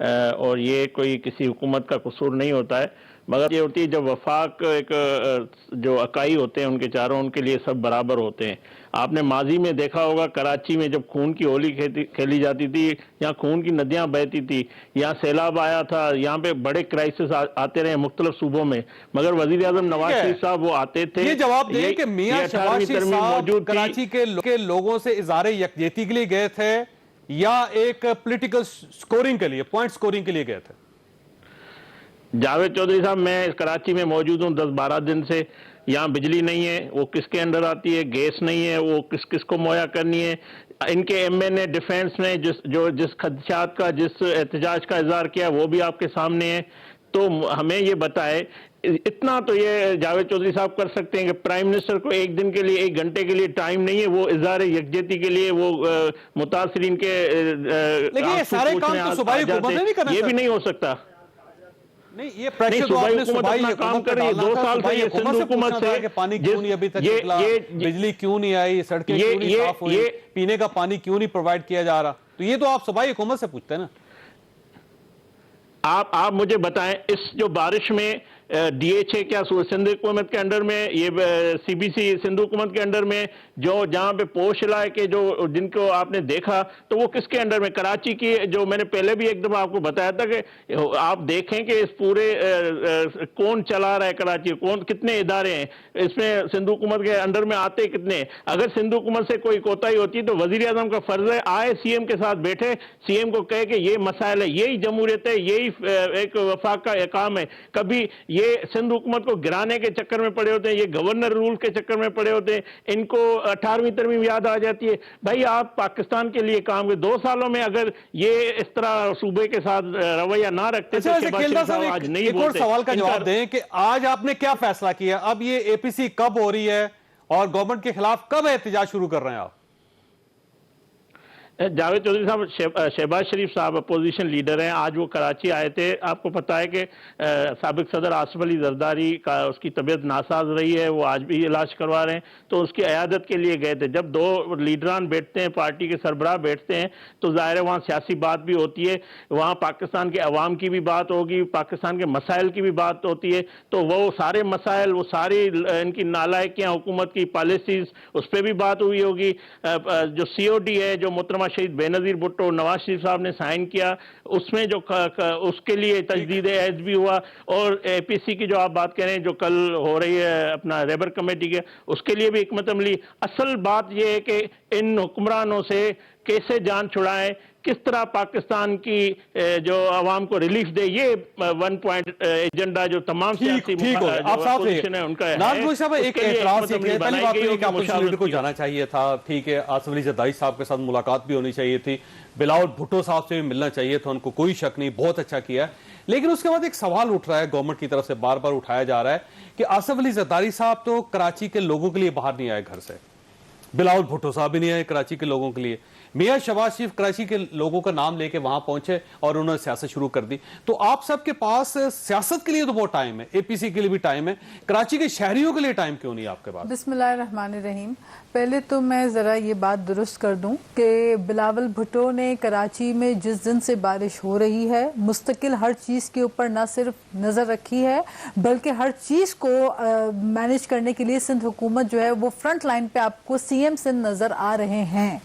اور یہ کوئی کسی حکومت کا قصور نہیں ہوتا ہے، مگر یہ ہوتی ہے جب وفاق ایک جو اکائی ہوتے ہیں ان کے چاروں، ان کے لیے سب برابر ہوتے ہیں۔ آپ نے ماضی میں دیکھا ہوگا کراچی میں جب خون کی ہولی کھیلی جاتی تھی، یہاں خون کی ندیاں بہتی تھی، یہاں سیلاب آیا تھا، یہاں پہ بڑے کرائسس آتے رہے مختلف صوبوں میں، مگر وزیر اعظم نواز شریف صاحب وہ آتے تھے۔ یہ جواب دیں کہ میاں شہباز شریف صاحب کراچی کے لوگوں سے اظہار یکجہتی کے لیے گئے تھے یا ایک پولیٹیکل سکورنگ کے لیے، پوائنٹ سکورنگ کے لیے گئے تھے؟ جاوید چودھری صاحب، میں کراچی میں موجود ہوں 10-12 دن سے۔ یہاں بجلی نہیں ہے، وہ کس کے انڈر آتی ہے؟ گیس نہیں ہے، وہ کس کو مہیا کرنی ہے؟ ان کے ایم این اے ڈیفینس نے جس خدشات کا، جس احتجاج کا اظہار کیا وہ بھی آپ کے سامنے ہے۔ تو ہمیں یہ بتائے، اتنا تو یہ جاوید چودھری صاحب کر سکتے ہیں کہ پرائم منسٹر کو ایک دن کے لیے، 1 گھنٹے کے لیے ٹائم نہیں ہے، وہ اظہار یکجہتی کے لیے وہ متاثرین کے لیکن یہ سارے کام تو صوبائی حکومت نے نہیں کرنا، یہ بھی نہیں ہو سکتا۔ نہیں، یہ پریشر تو آپ نے صوبائی حکومت کر رہی ہے۔ 2 سال سے یہ سندھ حکومت سے کہ پانی کیوں نہیں ابھی تک نکلا، بجلی کیوں نہیں آئی، سڑکیں کیوں نہیں صاف ہوئی، پینے کا پانی کیوں نہیں پرووائڈ کیا جا رہا، تو یہ تو آپ صوبائی حکومت سے پوچھتے ہیں نا۔ آپ مجھے بتائیں، اس جو بارش میں ڈی ایچ اے کیا سندھ حکومت کے انڈر میں، یہ سی بی سی سندھ حکومت کے انڈر میں، جو جہاں پہ پوش علاقے جو جن کو آپ نے دیکھا تو وہ کس کے انڈر میں؟ کراچی کی، جو میں نے پہلے بھی ایک دفعہ آپ کو بتایا تھا کہ آپ دیکھیں کہ اس پورے کون چلا رہا ہے کراچی، کتنے ادارے ہیں اس میں، سندھ حکومت کے انڈر میں آتے کتنے؟ اگر سندھ حکومت سے کوئی کوتاہی ہوتی ہے تو وزیر اعظم کا فرض ہے آئے سی ایم کے ساتھ بیٹھے، سی ایم کو کہے کہ یہ مسائل ہے، یہی جمہوریت ہے، یہی ایک وفاق کا کام ہے۔ کبھی یہ سندھ حکومت کو گرانے کے چکر میں پڑے ہوتے ہیں، یہ گورنر رول کے چکر میں پڑے ہوتے ہیں، ان کو 18ویں ترمیم یاد آ جاتی ہے۔ بھائی آپ پاکستان کے لیے کام کریں، 2 سالوں میں اگر یہ اس طرح صوبے کے ساتھ رویہ نہ رکھتے تو شہباز شریف صاحب آج نہیں ایک اور بولتے۔ سوال کا جواب دیں کہ آج آپ نے کیا فیصلہ کیا؟ اب یہ اے پی سی کب ہو رہی ہے اور گورنمنٹ کے خلاف کب احتجاج شروع کر رہے ہیں آپ؟ جاوید چودھری صاحب، شہباز شریف صاحب اپوزیشن لیڈر ہیں، آج وہ کراچی آئے تھے۔ آپ کو پتا ہے کہ سابق صدر آصف علی زرداری کا اس کی طبیعت ناساز رہی ہے، وہ آج بھی علاج کروا رہے ہیں، تو اس کی عیادت کے لیے گئے تھے۔ جب 2 لیڈران بیٹھتے ہیں، پارٹی کے سربراہ بیٹھتے ہیں، تو ظاہر ہے وہاں سیاسی بات بھی ہوتی ہے، وہاں پاکستان کے عوام کی بھی بات ہوگی، پاکستان کے مسائل کی بھی بات ہوتی ہے، تو وہ سارے مسائل، وہ ساری ان کی نالائکیاں، حکومت کی پالیسیز، اس پہ بھی بات ہوئی ہوگی۔ جو سی او ڈی ہے، جو محترمہ شہید بے نظیر بھٹو نواز شریف صاحب نے سائن کیا، اس میں جو اس کے لیے تجدید عہد بھی ہوا، اور اے پی سی کی جو آپ بات کہہ رہے ہیں جو کل ہو رہی ہے اپنا ریبر کمیٹی کے، اس کے لیے بھی حکمت عملی۔ اصل بات یہ ہے کہ ان حکمرانوں سے کیسے جان چھڑائیں، کس طرح پاکستان کی جو عوام کو ریلیف دے، یہ 1 پوائنٹ ایجنڈا جو تمام سیاسی اپوزیشن ہے ان کا ہے۔ ناز صاحب ایک اعتراض یہ کہ پہلی بات یہ کہ اپوزیشن لیڈر کو جانا چاہیے تھا، ٹھیک ہے، آصف علی زرداری صاحب کے ساتھ ملاقات بھی ہونی چاہیے تھی، بلاول بھٹو صاحب سے بھی ملنا چاہیے تھا، ان کو کوئی شک نہیں، بہت اچھا کیا ہے۔ لیکن اس کے بعد ایک سوال اٹھ رہا ہے گورنمنٹ کی طرف سے، بار بار اٹھایا جا رہا ہے کہ آصف علی زرداری صاحب تو کراچی کے لوگوں کے لیے باہر نہیں آئے گھر سے، بلاول بھٹو صاحب بھی نہیں آئے کراچی کے لوگوں کے لیے، میاں شہباز شریف کراچی کے لوگوں کا نام لے کے وہاں پہنچے اور انہوں نے سیاست شروع کر دی۔ تو آپ سب کے پاس سیاست کے لیے تو بہت ٹائم ہے، اے پی سی کے لیے بھی ٹائم ہے، کراچی کے شہریوں کے لیے ٹائم کیوں نہیں آپ کے پاس؟ بسم اللہ الرحمن الرحیم۔ پہلے تو میں ذرا یہ بات درست کر دوں کہ بلاول بھٹو نے کراچی میں جس دن سے بارش ہو رہی ہے مستقل ہر چیز کے اوپر نہ صرف نظر رکھی ہے بلکہ ہر چیز کو مینیج کرنے کے لیے سندھ حکومت جو ہے وہ فرنٹ لائن پہ آپ کو سی ایم سندھ نظر آ رہے ہیں۔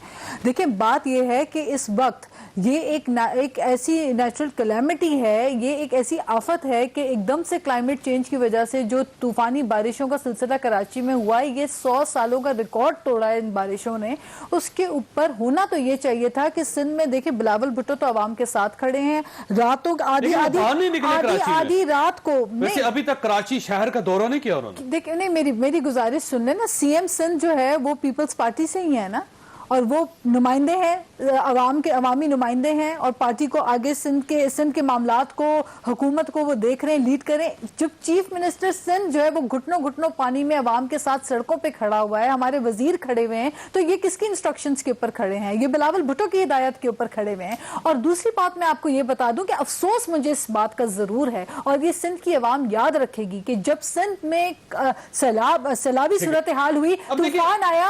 دیکھیں بات یہ ہے کہ اس وقت یہ ایک ایسی نیچرل کلیمٹی ہے، یہ ایک ایسی آفت ہے کہ ایک دم سے کلائمیٹ چینج کی وجہ سے جو طوفانی بارشوں کا سلسلہ کراچی میں ہوا ہے، یہ 100 سالوں کا ریکارڈ توڑا ہے ان بارشوں نے۔ اس کے اوپر ہونا تو یہ چاہیے تھا کہ سندھ میں دیکھیں بلاول بھٹو تو عوام کے ساتھ کھڑے ہیں، راتوں آدھی رات کو ویسے ابھی تک کراچی شہر کا دورہ نہیں کیا انہوں نے۔ دیکھیں نہیں، میری گزارش سن لیں نا، سی ایم سندھ جو ہے وہ پیپلز پارٹی سے ہی ہے نا، اور وہ نمائندے ہیں، عوامی نمائندے ہیں، اور پارٹی کو آگے سندھ کے معاملات کو، حکومت کو وہ دیکھ رہے ہیں، لیڈ کریں۔ جب چیف منسٹر سندھ جو ہے وہ گھٹنوں پانی میں عوام کے ساتھ سڑکوں پہ کھڑا ہوا ہے، ہمارے وزیر کھڑے ہوئے ہیں، تو یہ کس کی انسٹرکشنز کے اوپر کھڑے ہیں؟ یہ بلاول بھٹو کی ہدایت کے اوپر کھڑے ہوئے ہیں۔ اور دوسری بات میں آپ کو یہ بتا دوں کہ افسوس مجھے اس بات کا ضرور ہے، اور یہ سندھ کی عوام یاد رکھے گی کہ جب سندھ میں سیلابی صورتحال ہوئی، طوفان آیا،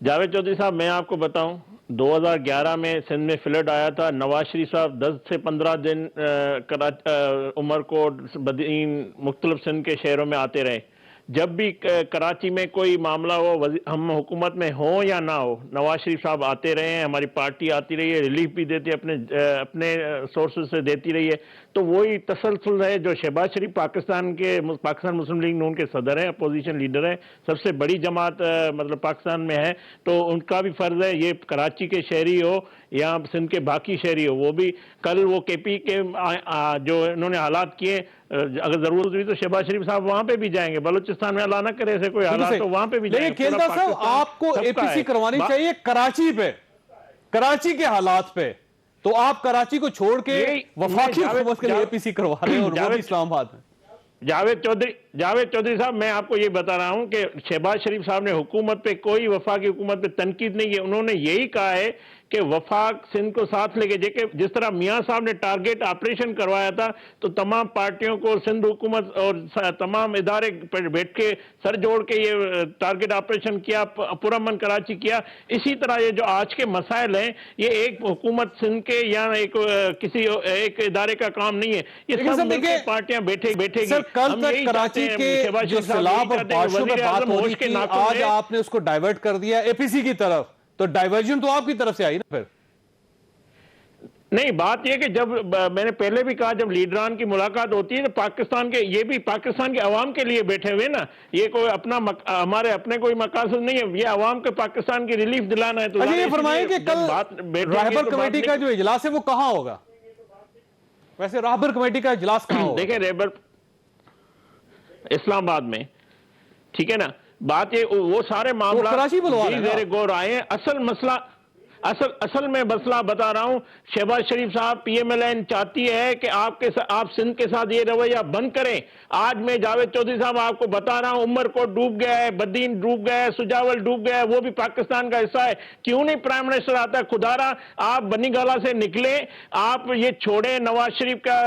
جاوید چودھری صاحب میں آپ کو بتاؤں 2011 میں سندھ میں فلڈ آیا تھا، نواز شریف صاحب 10 سے 15 دن عمرکوٹ، بدین، مختلف سندھ کے شہروں میں آتے رہے. جب بھی کراچی میں کوئی معاملہ ہو، ہم حکومت میں ہوں یا نہ ہو، نواز شریف صاحب آتے رہے ہیں، ہماری پارٹی آتی رہی ہے، ریلیف بھی دیتی ہے، اپنے سورسز سے دیتی رہی ہے. تو وہی تسلسل ہے جو شہباز شریف پاکستان مسلم لیگ نون کے صدر ہیں، اپوزیشن لیڈر ہیں، سب سے بڑی جماعت مطلب پاکستان میں ہے، تو ان کا بھی فرض ہے، یہ کراچی کے شہری ہو یا سندھ کے باقی شہری ہو. وہ بھی کل وہ کے پی کے جو انہوں نے حالات کیے، اگر ضرورت ہوئی تو شہباز شریف صاحب وہاں پہ بھی جائیں گے. بلوچستان میں اللہ نہ کرے ایسے کوئی حالات تو وہاں پہ بھی جائیں گے. لیکن کھیلتا صاحب آپ کو اے پی سی کروانی چاہیے کراچی پہ، کراچی کے حالات پہ، تو آپ کراچی کو چھوڑ کے وفاقی حکومت کے لیے اے پی سی کروا رہے ہیں اور وہ بھی اسلام آباد میں. جاوید چودھری صاحب میں آپ کو یہ بتا رہا ہوں کہ شہباز شریف صاحب نے حکومت پہ کوئی وفاقی حکومت پہ تنقید نہیں کی. انہوں نے یہی کہا ہے کہ وفاق سندھ کو ساتھ لے کے جس طرح میاں صاحب نے ٹارگٹ آپریشن کروایا تھا تو تمام پارٹیوں کو سندھ حکومت اور تمام ادارے پر بیٹھ کے سر جوڑ کے یہ ٹارگٹ آپریشن کیا، پرامن کراچی کیا. اسی طرح یہ جو آج کے مسائل ہیں یہ ایک حکومت سندھ کے یا کسی ایک ادارے کا کام نہیں ہے، یہ سب مل کے پارٹیاں بیٹھے گی. سر کل تک کراچی کے جو سیلاب اور بارشوں میں بات ہو رہی تھی، آج آپ نے اس کو ڈائیورٹ کر دیا اے پی سی کی طرف، تو ڈائیورجن تو آپ کی طرف سے آئی نا پھر. نہیں، بات یہ کہ جب میں نے پہلے بھی کہا جب لیڈران کی ملاقات ہوتی ہے تو پاکستان کے یہ بھی پاکستان کے عوام کے لیے بیٹھے ہوئے نا، یہ کوئی ہمارے اپنے کوئی مقاصد نہیں ہے، یہ عوام کے پاکستان کی ریلیف دلانا ہے. تو یہ فرمائیں کہ کل راہبر کمیٹی کا جو اجلاس ہے وہ کہاں ہوگا؟ ویسے راہبر کمیٹی کا اجلاس کہاں ہوگا؟ دیکھیں راہبر اسلام آباد میں، ٹھیک ہے نا. بات یہ وہ سارے معاملات زیر غور آئے ہیں. اصل میں مسئلہ بتا رہا ہوں، شہباز شریف صاحب پی ایم ایل این چاہتی ہے کہ آپ سندھ کے ساتھ یہ رویہ بند کریں. آج میں جاوید چودھری صاحب آپ کو بتا رہا ہوں عمرکوٹ ڈوب گیا ہے، بدین ڈوب گیا ہے، سجاول ڈوب گیا ہے، وہ بھی پاکستان کا حصہ ہے. کیوں نہیں پرائم منسٹر آتا ہے؟ خدا را آپ بنی گالا سے نکلیں، آپ یہ چھوڑیں نواز شریف کا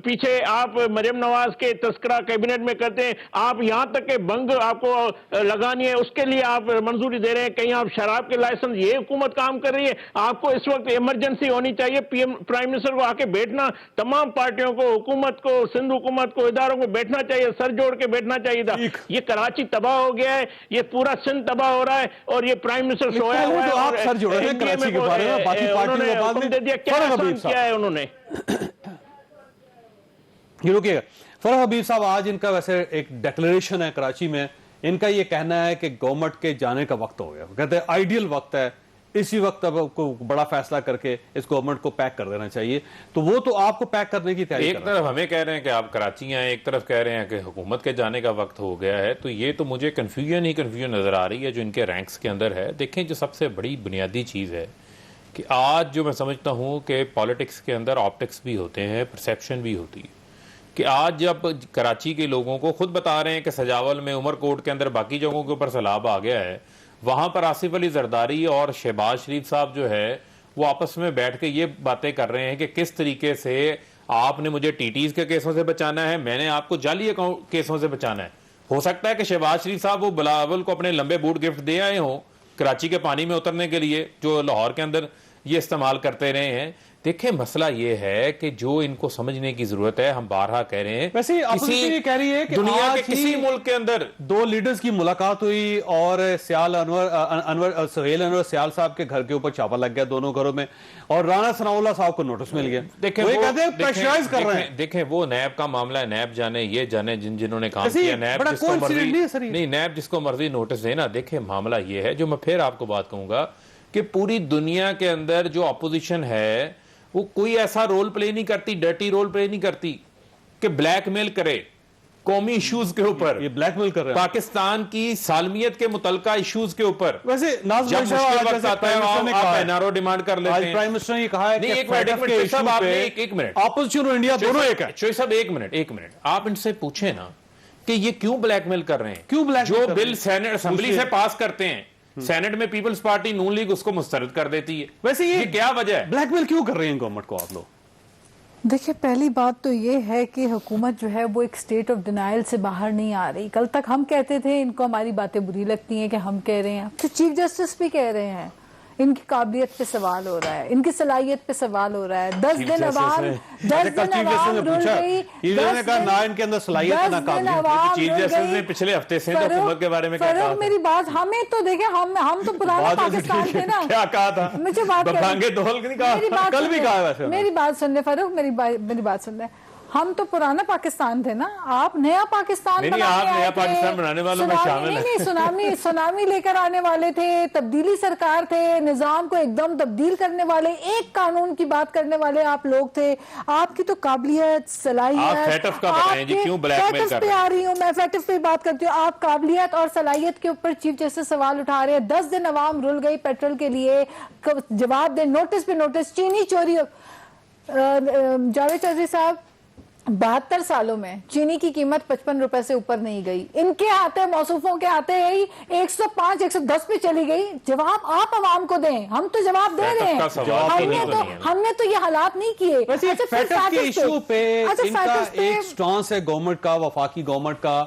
پیچھے، آپ مریم نواز کے تذکرہ کیبنٹ میں کرتے ہیں، آپ یہاں تک کہ بنگ آپ کو لگانی ہے اس کے لیے آپ منظوری دے رہے ہیں. کہیں آپ شراب کے لائسنس، یہ حکومت کام کر رہی ہے. آپ کو اس وقت ایمرجنسی ہونی چاہیے، پرائم منسٹر کو آ کے بیٹھنا، تمام پارٹیوں کو، حکومت کو، سندھ حکومت کو، اداروں کو بیٹھنا چاہیے، سر جوڑ کے بیٹھنا چاہیے تھا. یہ کراچی تباہ ہو گیا ہے، یہ پورا سندھ تباہ ہو رہا ہے اور یہ پرائم منسٹر سویا ہوا ہے. آپ سر جوڑ رہے ہیں کراچی کے بارے میں، باقی پارٹیوں کے بعد میں کیا آسان کیا ہے انہوں نے. یہ رکیے گا فرح حبیب صاحب، آج ان کا ویسے ایک ڈیکلریشن ہے کراچی میں، ان کا یہ کہنا ہے کہ گورنمنٹ کے جانے کا وقت ہو گیا. کہتے ہیں آئیڈیل وقت ہے، اسی وقت اب کو بڑا فیصلہ کر کے اس گورنمنٹ کو پیک کر دینا چاہیے. تو وہ تو آپ کو پیک کرنے کی تیاری ایک طرف ہمیں کہہ رہے ہیں کہ آپ کراچی آئیں، ایک طرف کہہ رہے ہیں کہ حکومت کے جانے کا وقت ہو گیا ہے. تو یہ تو مجھے کنفیوژن نظر آ رہی ہے جو ان کے رینکس کے اندر ہے. دیکھیں جو سب سے بڑی بنیادی چیز ہے کہ آج جو میں سمجھتا ہوں کہ پالیٹکس کے اندر آپٹکس بھی ہوتے ہیں، پرسیپشن بھی ہوتی ہے، کہ آج جب کراچی کے لوگوں کو خود بتا رہے ہیں کہ سجاول میں، عمرکوٹ کے اندر، باقی جگہوں کے اوپر سیلاب آ گیا ہے، وہاں پر آصف علی زرداری اور شہباز شریف صاحب جو ہے وہ آپس میں بیٹھ کے یہ باتیں کر رہے ہیں کہ کس طریقے سے آپ نے مجھے ٹی ٹیز کے کیسوں سے بچانا ہے، میں نے آپ کو جعلی اکاؤنٹ کیسوں سے بچانا ہے. ہو سکتا ہے کہ شہباز شریف صاحب وہ بلاول کو اپنے لمبے بوٹ گفٹ دے آئے ہوں کراچی کے پانی میں اترنے کے لیے، جو لاہور کے اندر یہ استعمال کرتے رہے ہیں. دیکھیں مسئلہ یہ ہے کہ جو ان کو سمجھنے کی ضرورت ہے، ہم بارہا کہہ رہے ہیں، ویسے یہ کہہ رہی ہے کہ دنیا کے کسی ملک کے اندر دو لیڈرز کی ملاقات ہوئی اور سہیل انور سیال صاحب کے گھر کے اوپر چھاپا لگ گیا دونوں گھروں میں، اور رانا ثناء اللہ صاحب کو نوٹس مل گیا. دیکھیں وہ نیب کا معاملہ ہے، نیب جانے، یہ جانے جنہوں نے کام کیا، نیب جس کو مرضی نہیں، نیب جس کو مرضی نوٹس دینا. دیکھیں معاملہ یہ ہے، جو میں پھر آپ کو بات کہوں گا کہ پوری دنیا کے اندر جو اپوزیشن ہے وہ کوئی ایسا رول پلے نہیں کرتی، ڈرٹی رول پلے نہیں کرتی کہ بلیک میل کرے قومی ایشوز کے اوپر. یہ بلیک میل کر رہے ہیں پاکستان کی سالمیت کے متعلقہ ایشوز کے اوپر. ویسے جب مشکل وقت آتا ہے آپ NRO ڈیمانڈ کر لیتے ہیں. پرائم منسٹر نے یہ کہا ہے کہ ایک منٹ اپوزیشن اور انڈیا دونوں ایک ہے. شوئی صاحب ایک منٹ آپ ان سے پوچھیں نا کہ یہ کیوں بلیک میل کر رہے ہیں. کیوں بلیک جو بل سینٹ اسمبلی سے پاس کرتے ہیں، سینٹ میں پیپلز پارٹی نون لیگ اس کو مسترد کر دیتی ہے. ویسے یہ کیا وجہ ہے؟ بلیک میل کیوں کر رہے ہیں گورنمنٹ کو آپ لوگ؟ دیکھیں پہلی بات تو یہ ہے کہ حکومت جو ہے وہ ایک سٹیٹ آف ڈینائل سے باہر نہیں آ رہی. کل تک ہم کہتے تھے ان کو ہماری باتیں بری لگتی ہیں کہ ہم کہہ رہے ہیں, تو چیف جسٹس بھی کہہ رہے ہیں ان کی قابلیت پہ سوال ہو رہا ہے, ان کی صلاحیت پہ سوال ہو رہا ہے. 10 دن عوام رول گئی, پچھلے ہفتے سے حکومت کے بارے میں میری بات ہمیں تو دیکھیں ہم تو پرانا پاکستان تھے نا. کیا کہا تھا مجھے میری بات سن لیں فاروق, میری بات سن لیں. ہم تو پرانا پاکستان تھے نا, آپ نیا پاکستان بنانے والوں میں شامل ہیں. سونامی لے کر آنے والے تھے, تبدیلی سرکار تھے, نظام کو ایک دم تبدیل کرنے والے, ایک قانون کی بات کرنے والے آپ لوگ تھے. آپ کی تو قابلیت, صلاحیت پہ آ رہی ہوں میں, فیٹف پہ بات کرتی ہوں. آپ قابلیت اور صلاحیت کے اوپر چیف جسٹس سوال اٹھا رہے ہیں. 10 دن عوام رول گئی پیٹرول کے لیے, جواب دیں, نوٹس پہ نوٹس. چینی چوری, جاوید چودھری صاحب 72 سالوں میں چینی کی قیمت 55 روپے سے اوپر نہیں گئی. ان کے آتے موصوفوں کے آتے ہی 105 110 پہ چلی گئی. جواب آپ عوام کو دیں, ہم تو جواب دے رہے ہیں. ہم نے تو یہ حالات نہیں کیے. فیٹف کے ایشو پہ ان کا ایک سٹانس ہے گورنمنٹ کا, وفاقی گورنمنٹ کا,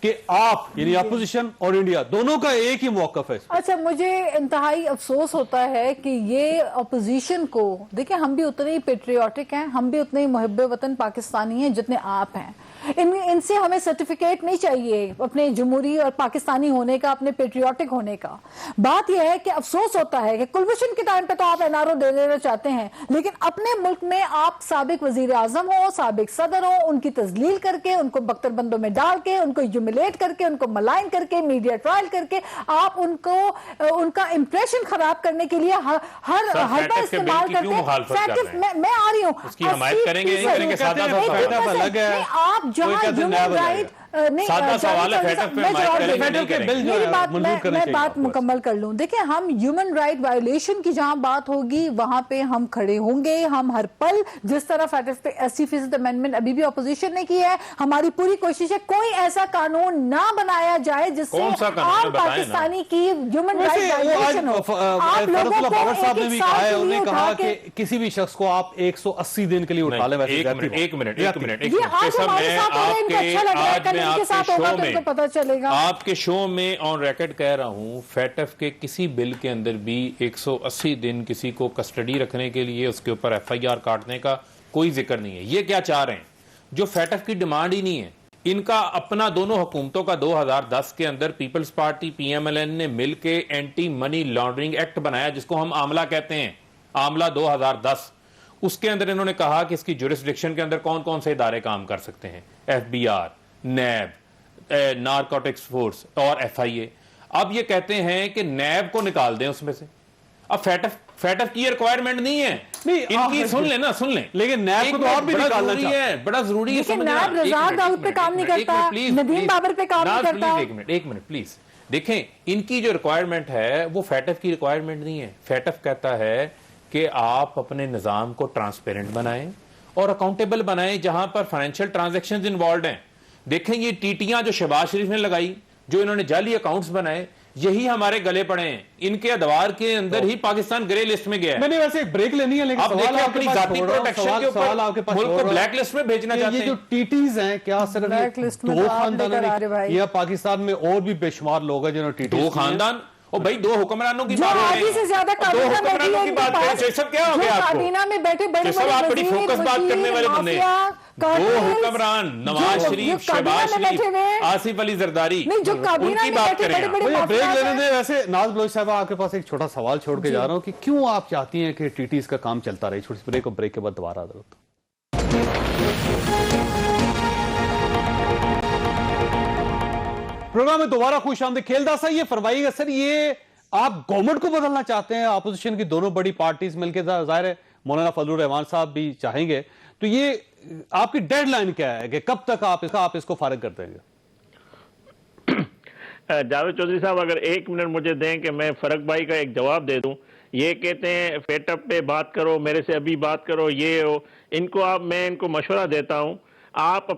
کہ آپ یعنی اپوزیشن اور انڈیا دونوں کا ایک ہی موقف ہے. اچھا, مجھے انتہائی افسوس ہوتا ہے کہ یہ اپوزیشن کو, دیکھیں ہم بھی اتنے ہی پیٹریوٹک ہیں, ہم بھی اتنے ہی محب وطن پاکستانی ہیں جتنے آپ ہیں. ان سے ہمیں سرٹیفکیٹ نہیں چاہیے اپنے جمہوری اور پاکستانی ہونے کا, اپنے پیٹریوٹک ہونے کا. بات یہ ہے کہ افسوس ہوتا ہے کہ کلبھوشن کے ٹائم پہ تو آپ این آر او دے دینا چاہتے ہیں, لیکن اپنے ملک میں آپ سابق وزیر اعظم ہو, سابق صدر ہو, ان کی تذلیل کر کے, ان کو بختر بندوں میں ڈال کے, ان کو ہیوملیٹ کر کے, ان کو ملائن کر کے, میڈیا ٹرائل کر کے, آپ ان کا امپریشن خراب کرنے کے لیے ہر حربہ استعمال کرتے. میں آ رہی ہوں, آپ جہاں ہیومن رائٹ میں بات مکمل کر لوں. دیکھیں ہم ہیومن رائٹ وائلیشن کی جہاں بات ہوگی وہاں پہ ہم کھڑے ہوں گے, ہم ہر پل. جس طرح فیٹف پہ 80% امینڈمنٹ ابھی بھی اپوزیشن نے کی ہے, ہماری پوری کوشش ہے کوئی ایسا قانون نہ بنایا جائے جس سے عام پاکستانی کی ہیومن رائٹ وائلیشن ہو. آپ لوگوں کو کہا کہ کسی بھی شخص کو آپ 180 دن کے لیے اٹھا لیں. ایک منٹ آپ کے شو میں آن ریکارڈ کہہ رہا ہوں, فیٹف کے کسی بل کے اندر بھی 180 دن کسی کو کسٹڈی رکھنے کے لیے اس کے اوپر ایف آئی آر کاٹنے کا کوئی ذکر نہیں ہے. یہ کیا چاہ رہے ہیں, جو فیٹف کی ڈیمانڈ ہی نہیں ہے. ان کا اپنا دونوں حکومتوں کا 2010 کے اندر peoples party P M L N نے مل کے اینٹی منی لانڈرنگ ایکٹ بنایا, جس کو ہم آملہ کہتے ہیں, آملہ 2010. اس کے اندر انہوں نے کہا کہ اس کی جورسڈکشن کے اندر کون کون سے ادارے کام کر سکتے ہیں, F B R, NAB, narcotics force اور ایف آئی اے. اب یہ کہتے ہیں کہ نیب کو نکال دیں اس میں سے. اب فیٹف کی یہ ریکوائرمنٹ نہیں ہے ان کی. سن لیں نا, سن لیں, لیکن نیب کو تو آپ بھی نکالنا ہے, بڑا ضروری ہے سمجھنا. رزاق داؤد پہ کام نہیں کرتا, ندیم بابر پہ کام نہیں کرتا. ایک منٹ پلیز. دیکھیں ان کی جو ریکوائرمنٹ ہے وہ فیٹف کی ریکوائرمنٹ نہیں ہے. فیٹف کہتا ہے کہ آپ اپنے نظام کو ٹرانسپیرنٹ بنائیں اور اکاؤنٹیبل بنائیں جہاں پر فائنینشیل ٹرانزیکشنز انوالوڈ ہیں. دیکھیں یہ ٹیٹیاں جو شہباز شریف نے لگائی, جو انہوں نے جعلی اکاؤنٹس بنائے, یہی ہمارے گلے پڑے ہیں. ان کے ادوار کے اندر ہی پاکستان گرے لسٹ میں گیا ہے. میں نے ویسے ایک بریک لینی ہے, لیکن آپ دیکھیں اپنی ذاتی پروٹیکشن کے اوپر ملک کو بلیک لسٹ میں بھیجنا چاہتے ہیں. یہ جو ٹیٹیز ہیں کیا صرف دو خاندانوں نے, یا پاکستان میں اور بھی بے شمار لوگ ہیں جنہوں نے ٹیٹیز, دو خاندان, اور بھائی دو حکمرانوں کی بات ہے, دو حکمرانوں کی بات ہے. سب کیا ہو گیا آپ کو, آپ بڑی فوکس بات کرنے والے بندے. دو حکمران, نواز شریف, شہباز شریف, آصف علی زرداری, ان کی بات کریں. بریک لینے دیں. ویسے ناز بلوچ صاحب آپ کے پاس ایک چھوٹا سوال چھوڑ کے جا رہا ہوں کہ کیوں آپ چاہتی ہیں کہ ٹیٹیز کا کام چلتا رہے. چھوٹی سی بریک, اور بریک کے بعد دوبارہ حاضر ہوتا ہوں. پروگرام میں دوبارہ خوش آمدید. کھیلدا سا یہ فرمائیے گا سر, یہ آپ گورنمنٹ کو بدلنا چاہتے ہیں, اپوزیشن کی دونوں بڑی پارٹیز مل کے, ظاہر ہے مولانا فضل الرحمان صاحب بھی چاہیں گے, تو یہ آپ کی ڈیڈ لائن کیا ہے کہ کب تک آپ اس کو فارغ کر دیں گے؟ جاوید چودھری صاحب اگر 1 منٹ مجھے دیں کہ میں فرق بھائی کا ایک جواب دے دوں. یہ کہتے ہیں فیٹف پہ بات کرو, میرے سے ابھی بات کرو, یہ ہو. میں ان کو مشورہ دیتا ہوں, آپ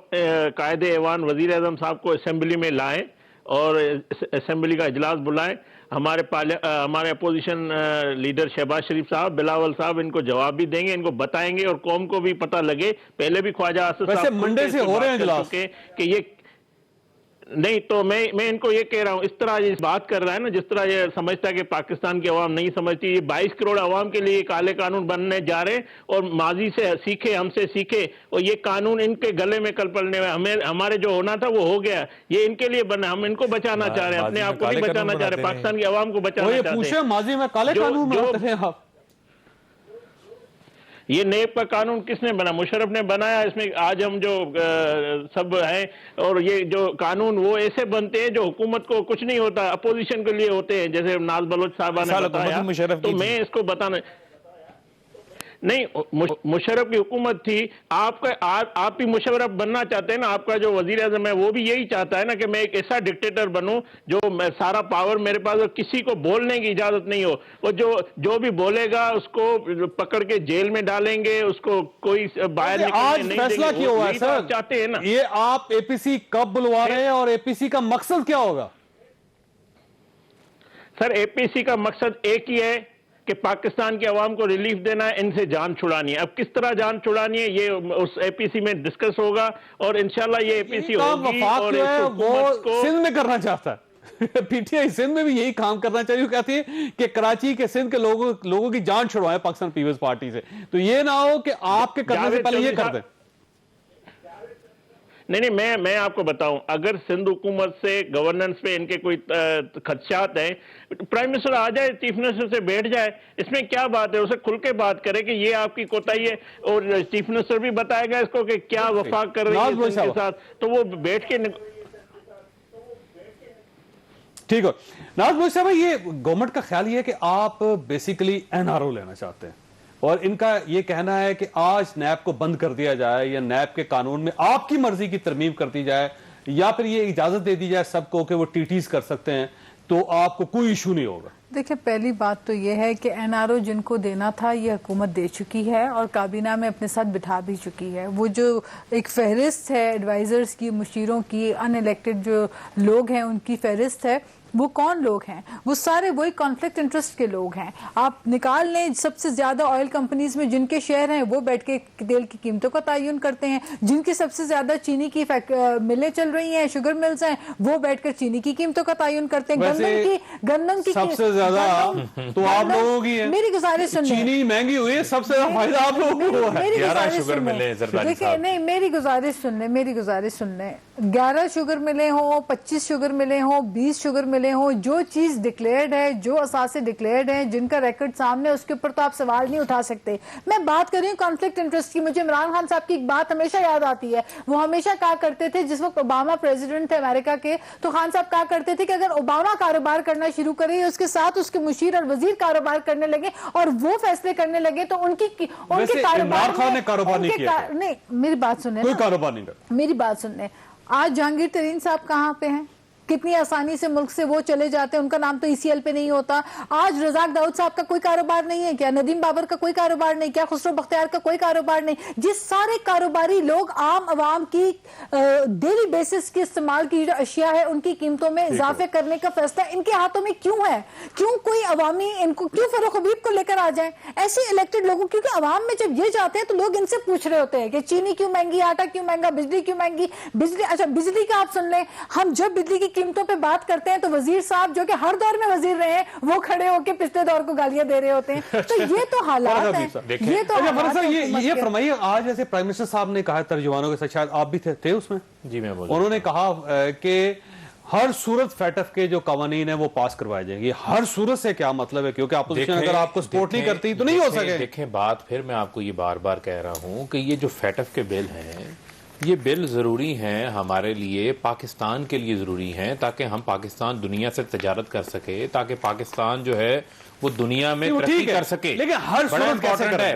قائد ایوان وزیر اعظم صاحب کو اسمبلی میں لائیں, اور اسمبلی کا اجلاس بلائیں. ہمارے اپوزیشن لیڈر شہباز شریف صاحب, بلاول صاحب ان کو جواب بھی دیں گے, ان کو بتائیں گے اور قوم کو بھی پتہ لگے. پہلے بھی خواجہ آصف صاحب منڈے سے ہو رہے ہیں اجلاس کہ یہ نہیں, تو میں ان کو یہ کہہ رہا ہوں, اس طرح یہ بات کر رہا ہے نا جس طرح یہ سمجھتا ہے کہ پاکستان کی عوام نہیں سمجھتی. یہ 22 کروڑ عوام کے لیے کالے قانون بننے جا رہے ہیں اور ماضی سے سیکھے, ہم سے سیکھے, اور یہ قانون ان کے گلے میں کل پڑنے میں ہمارے جو ہونا تھا وہ ہو گیا. یہ ان کے لیے بنا, ہم ان کو بچانا چاہ رہے ہیں, اپنے آپ کو نہیں بچانا چاہ رہے, پاکستان کی عوام کو بچانا چاہتے ہیں. ماضی میں کالے قانون بناتے ہیں آپ. یہ نیب کا قانون کس نے بنا؟ مشرف نے بنایا. اس میں آج ہم جو سب ہیں, اور یہ جو قانون وہ ایسے بنتے ہیں جو حکومت کو کچھ نہیں ہوتا, اپوزیشن کے لیے ہوتے ہیں, جیسے ناز بلوچ صاحبہ نے بتایا. تو میں اس کو بتانا نہیں, مشرف کی حکومت تھی, آپ بھی مشرف بننا چاہتے ہیں نا. آپ کا جو وزیر اعظم ہے وہ بھی یہی چاہتا ہے نا کہ میں ایک ایسا ڈکٹیٹر بنوں جو سارا پاور میرے پاس اور کسی کو بولنے کی اجازت نہیں ہو, اور جو بھی بولے گا اس کو پکڑ کے جیل میں ڈالیں گے, اس کو کوئی باہر نکلنے نہیں دیں گے. آج فیصلہ کیا ہوا ہے سر, چاہتے ہیں نا. یہ آپ اے پی سی کب بلوا رہے ہیں اور اے پی سی کا مقصد کیا ہوگا؟ سر اے پی سی کا مقصد ایک ہی ہے کہ پاکستان کی عوام کو ریلیف دینا ہے, ان سے جان چھڑانی ہے. اب کس طرح جان چھڑانی ہے یہ اس اے پی سی میں ڈسکس ہوگا, اور انشاءاللہ یہ اے پی سی ہوگی. اور وہ سندھ میں کرنا چاہتا ہے, پی ٹی آئی سندھ میں بھی یہی کام کرنا چاہیے. وہ کہتی ہے کہ کراچی کے سندھ کے لوگوں کی جان چھڑوائے پاکستان پیپلز پارٹی سے. تو یہ نہ ہو کہ آپ کے کرنے سے پہلے یہ کر دیں. نہیں, میں آپ کو بتاؤں, اگر سندھ حکومت سے گورننس پہ ان کے کوئی خدشات ہیں, پرائم منسٹر آ جائے, چیف منسٹر سے بیٹھ جائے, اس میں کیا بات ہے, اسے کھل کے بات کرے کہ یہ آپ کی کوتاہی ہے, اور چیف منسٹر بھی بتائے گا اس کو کہ کیا وفاق کر رہی ہے سندھ کے ساتھ, تو وہ بیٹھ کے ٹھیک ہو. ناز بلوچ صاحب, یہ گورنمنٹ کا خیال یہ ہے کہ آپ بیسیکلی این آر او لینا چاہتے ہیں, اور ان کا یہ کہنا ہے کہ آج نیب کو بند کر دیا جائے, یا نیب کے قانون میں آپ کی مرضی کی ترمیم کر دی جائے, یا پھر یہ اجازت دے دی جائے سب کو کہ وہ ٹی ٹیز کر سکتے ہیں, تو آپ کو کوئی ایشو نہیں ہوگا. دیکھیں, پہلی بات تو یہ ہے کہ این آر او جن کو دینا تھا یہ حکومت دے چکی ہے, اور کابینہ میں اپنے ساتھ بٹھا بھی چکی ہے. وہ جو ایک فہرست ہے ایڈوائزرز کی, مشیروں کی, ان الیکٹڈ جو لوگ ہیں ان کی فہرست ہے, وہ کون لوگ ہیں؟ وہ سارے وہی کانفلکٹ انٹرسٹ کے لوگ ہیں. آپ نکال لیں, سب سے زیادہ آئل کمپنیز میں جن کے شیئر ہیں وہ بیٹھ کے تیل کی قیمتوں کا تعین کرتے ہیں. جن کی سب سے زیادہ چینی کی ملیں چل رہی ہیں, شوگر ملز ہیں, وہ بیٹھ کر چینی کی قیمتوں کا تعین کرتے ہیں. گندم کی سب سے زیادہ تو آپ لوگوں کی ہے. میری گزارش سن لیں, چینی مہنگی ہوئی ہے, سب سے زیادہ فائدہ آپ لوگوں کو ہے. دیکھیں, نہیں, میری گزارش سن لیں, 11 شوگر ملیں ہوں, 25 شوگر ملیں ہوں, 20 شوگر ملیں ہوں, جو چیز ڈکلیئرڈ ہے, جو اثاثے ڈکلیئرڈ ہیں, جن کا ریکارڈ سامنے, اس کے اوپر تو آپ سوال نہیں اٹھا سکتے. میں بات کر رہی ہوں کانفلکٹ انٹرسٹ کی. مجھے عمران خان صاحب کی ایک بات ہمیشہ یاد آتی ہے. وہ ہمیشہ کہا کرتے تھے, جس وقت اوباما پریزیڈنٹ تھے امریکہ کے, تو خان صاحب کہا کرتے تھے کہ اگر اوباما کاروبار کرنا شروع کرے, اس کے ساتھ اس کے مشیر اور وزیر کاروبار کرنے لگے اور وہ فیصلے کرنے لگے, تو ان کے کاروبار نہیں. میری بات سنیں, کوئی کاروبار نہیں کرتا. میری بات سن لیں. آج جہانگیر ترین صاحب کہاں پہ ہیں؟ کتنی آسانی سے ملک سے وہ چلے جاتے ہیں, ان کا نام تو ای سی ایل پہ نہیں ہوتا. آج رزاق داؤد صاحب کا کوئی کاروبار نہیں ہے کیا؟ ندیم بابر کا کوئی کاروبار نہیں کیا؟ خسرو بختیار کا کوئی کاروبار نہیں؟ جس سارے کاروباری لوگ عام عوام کی ڈیلی بیسس کی استعمال کی جو اشیاء ہے ان کی قیمتوں میں اضافے کرنے کا فیصلہ ان کے ہاتھوں میں کیوں ہے؟ کیوں کوئی عوامی ان کو کیوں فروخ حبیب کو لے کر آ جائیں ایسے الیکٹڈ لوگوں؟ کیونکہ عوام میں جب یہ جاتے ہیں تو لوگ ان سے پوچھ رہے ہوتے ہیں کہ چینی کیوں مہنگی, آٹا کیوں مہنگا, بجلی کیوں مہنگی. اچھا, بجلی کا آپ سن لیں, ہم جب بجلی کی قیمتوں پہ بات کرتے ہیں تو وزیر صاحب جو کہ ہر دور میں وزیر رہے ہیں, وہ کھڑے ہو کے پچھلے دور کو گالیاں دے رہے ہوتے ہیں. تو یہ تو حالات ہیں. یہ فرمائیے, آج جیسے پرائم منسٹر صاحب نے کہا ترجمانوں کے ساتھ, شاید آپ بھی تھے اس میں, جی میں انہوں نے کہا کہ ہر صورت فیٹف کے جو قوانین ہیں وہ پاس کروائے جائیں گے. ہر صورت سے کیا مطلب ہے؟ کیونکہ اپوزیشن اگر آپ کو سپورٹ نہیں کرتی تو نہیں ہو سکے. دیکھیں بات, پھر میں آپ کو یہ بار بار کہہ رہا ہوں کہ یہ جو فیٹف کے بل ہیں, یہ بل ضروری ہیں ہمارے لیے, پاکستان کے لیے ضروری ہیں, تاکہ ہم پاکستان دنیا سے تجارت کر سکے, تاکہ پاکستان جو ہے وہ دنیا میں ترقی کر سکے. لیکن ہر صورت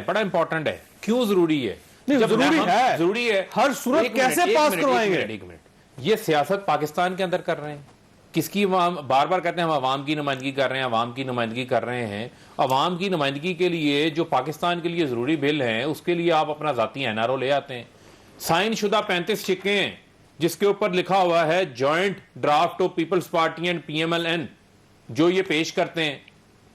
بڑا امپورٹنٹ ہے. کیوں ضروری ہے؟ ضروری ہے. ہر صورت کیسے پاس کروائیں گے؟ ایک منٹ, یہ سیاست پاکستان کے اندر کر رہے ہیں. کس کی بار بار کہتے ہیں ہم عوام کی نمائندگی کر رہے ہیں, عوام کی نمائندگی کر رہے ہیں. عوام کی نمائندگی کے لیے جو پاکستان کے لیے ضروری بل ہیں, اس کے لیے آپ اپنا ذاتی این آر او لے آتے ہیں. سائن شدہ 35 سکے ہیں جس کے اوپر لکھا ہوا ہے joint draft of Peoples Party and P M L N, جو یہ پیش کرتے ہیں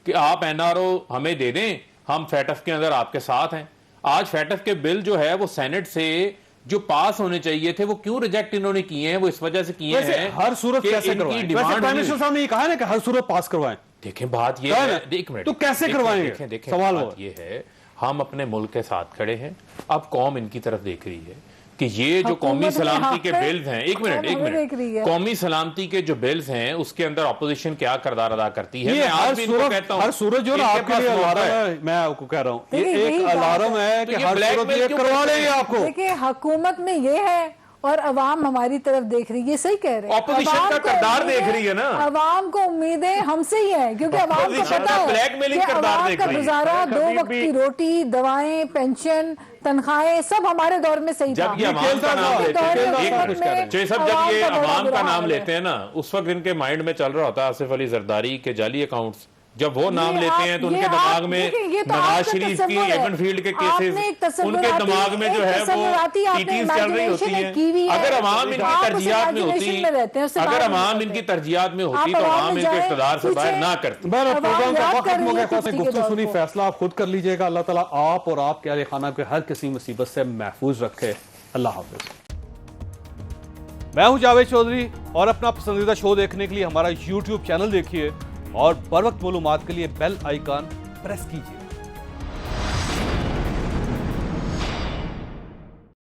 کہ آپ این آر او ہمیں دے دیں، ہم فیٹف کے اندر آپ کے ساتھ ہیں. آج فیٹف کے بل جو ہے وہ سینٹ سے جو پاس ہونے چاہیے تھے وہ کیوں ریجیکٹ انہوں نے کیے ہیں؟ وہ اس وجہ سے کیے ہیں ہر صورت کہ کیسے ان کی کروائیں؟ ویسے ڈیمانڈ پرائم منسٹر صاحب نے یہ کہا ہے نا کہ ہر صورت پاس کروائیں. دیکھیں بات یہ ہے، ایک منٹ تو کیسے کروائیں گے؟ دیکھیں سوال بات یہ ہے، ہم اپنے ملک کے ساتھ کھڑے ہیں، اب قوم ان کی طرف دیکھ رہی ہے کہ یہ جو قومی سلامتی کے بلز ہیں، ایک منٹ، قومی سلامتی کے جو بلز ہیں اس کے اندر اپوزیشن کیا کردار ادا کرتی ہے. میں آج بھی ان کو کہتا ہوں ہر صورت جو نا آپ کے لیے الارم ہے، میں آپ کو کہہ رہا ہوں یہ ایک الارم ہے کہ ہر صورت یہ کروا لیں گے آپ کو. دیکھیں حکومت میں یہ ہے اور عوام ہماری طرف دیکھ رہی ہے، یہ صحیح کہہ رہے ہیں. اپوزیشن کا کردار دیکھ رہی ہے نا، عوام کو امیدیں ہم سے ہی ہیں، کیونکہ عوام کو پتا ہے کہ عوام کا گزارا 2 وقت کی روٹی، دوائیں، پینشن، تنخواہیں سب ہمارے دور میں صحیح تھا. جب یہ عوام کا نام لیتے ہیں، جب یہ عوام کا نام لیتے ہیں نا، اس وقت ان کے مائنڈ میں چل رہا ہوتا ہے آصف علی زرداری کے جعلی اکاؤنٹس. جب وہ نام لیتے ہیں تو ان کے دماغ میں نواز شریف کی ایون فیلڈ کے کیسز، ان کے دماغ میں جو ہے وہ ٹیٹیز چل رہی ہوتی ہیں. اگر عوام ان کی ترجیحات میں ہوتی، اگر عوام ان کی ترجیحات میں ہوتی تو عوام ان کے اقتدار سے باہر نہ کرتی. پروگرام کا وقت ختم ہو گیا. گفتگو سنی، فیصلہ آپ خود کر لیجئے گا. اللہ تعالیٰ آپ اور آپ کے اہل خانہ کے ہر کسی مصیبت سے محفوظ رکھے. اللہ حافظ. میں ہوں جاوید چودھری، اور اپنا پسندیدہ شو دیکھنے کے لیے ہمارا یوٹیوب چینل دیکھیے اور بر وقت معلومات کے لیے بیل آئیکن پریس کیجیے.